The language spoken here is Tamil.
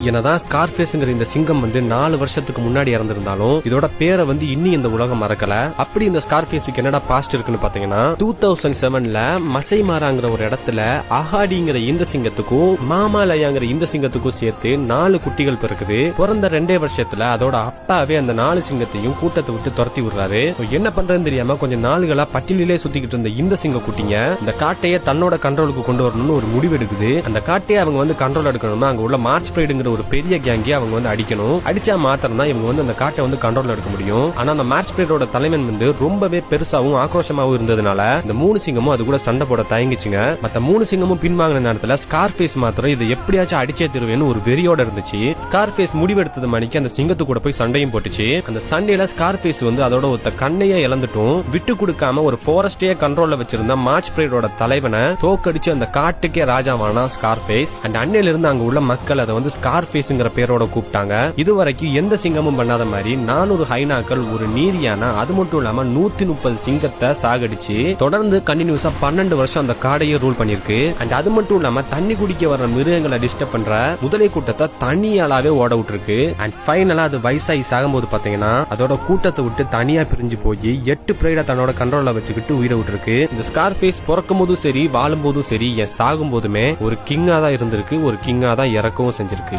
என்னதான் ஸ்கார்ஃபேஸ்ங்கிற இந்த சிங்கம் 4 வருஷத்துக்கு முன்னாடி இறந்திருந்தாலும் இதோட பேரை இன்னும் இந்த உலகம் மறக்கல. அப்படி இந்த ஸ்கார்ஃபேஸுக்கு என்னடா பாஸ்ட் இருக்குன்னு பாத்தீங்கன்னா 2007ல மசைமாராங்கிற ஒரு இடத்துல அஹாடிங்கிற இந்த சிங்கத்துக்கும் மாமாலயாங்கிற இந்த சிங்கத்துக்கும் சேர்த்து 4 குட்டிகள் பிறக்குது. பிறந்த 2 வருஷத்துல அதோட அப்பாவே அந்த 4 சிங்கத்தையும் கூட்டத்தை விட்டு துரத்தி விடுறாரு. என்ன பண்றதுன்னு தெரியாம கொஞ்சம் நாளுகளா பட்டியலிலே சுத்திக்கிட்டு இருந்த இந்த சிங்க குட்டிங்க இந்த காட்டையே தன்னோட கண்ட்ரோலுக்கு கொண்டு வரணும்னு ஒரு முடிவு எடுக்குது. அந்த காட்டையே அவங்க கண்ட்ரோல் எடுக்கணும்னா அங்க உள்ள மார்ச் பிரைடுங்கிற ஒரு பெரிய கேங்கே அவங்க அடிக்கணும். அடிச்சா மாத்திரம் தான் இவங்க அந்த காட்டை கண்ட்ரோல் எடுக்க முடியும். ஆனா அந்த மார்ச் பிரைடோட தலைவன் ரொம்பவே பெருசாவும் ஆக்ரோஷமாவும் இருந்ததுனால இந்த 3 சிங்கமும் அது கூட சண்டை போட தயங்கிச்சுங்க. மத்த 3 சிங்கமும் பின்வாங்கின நேரத்துல ஸ்கார்ஃபேஸ் மாத்திரம் இதை எப்படியாச்சும் அடிச்சே திருவேன்னு ஒரு வெறியோட இருந்துச்சு. ஸ்கார்ஃபேஸ் முடிவெடுத்தது மணிக்கு அந்த சிங்கத்து கூட போய் சண்டையும் போட்டுச்சு. அந்த சண்டையில ஸ்கார்ஃபேஸ் அதோட ஒருத்த கண்ணையே இழந்துட்டும் விட்டு கொடுக்காம ஒரு ஃபாரஸ்டே கண்ட்ரோல்ல வச்சிருந்த மார்ச் பிரைடோட தலைவனை தோக்கடிச்சு அந்த காட்டுக்கே ராஜாவானா ஸ்கார்ஃபேஸ். அண்ட் அன்னையில இருந்து அங்க உள்ள மக்கள் அதை ஸ்கார்ஃபேஸ்ங்கிற பேரோட கூப்பிட்டாங்க. இதுவரைக்கும் எந்த சிங்கமும் பண்ணாத மாதிரி 400 ஹைனாக்கள், ஒரு நீரியானா, அது மட்டும் இல்லாம 130 சிங்கத்தை சாகடிச்சு தொடர்ந்து கண்டினியூஸா 12 வருஷம் அந்த காடையே ரூல் பண்ணிருக்கு. அண்ட் அது மட்டும் இல்லாம தண்ணி குடிக்க வர மிருகங்களை டிஸ்டர்ப் பண்ற முதலை கூட்டத்தை தனியாலாவே ஓட விட்டுருக்கு. அண்ட் ஃபைனலா அது வயசாகி சாகும்போது பாத்தீங்கன்னா அதோட கூட்டத்தை விட்டு தனியா பிரிஞ்சு போய் 8 பிரைட தன்னோட கண்ட்ரோல்ல வச்சுக்கிட்டு உயிரை விட்டுருக்கு. இந்த ஸ்கார்ஃபேஸ் பிறக்கும் போதும் சரி வாழும் போதும் சரி சாகும் போதுமே ஒரு கிங்கா தான் இருந்திருக்கு, ஒரு கிங்கா தான் இறக்கவும் செஞ்சிருக்கு.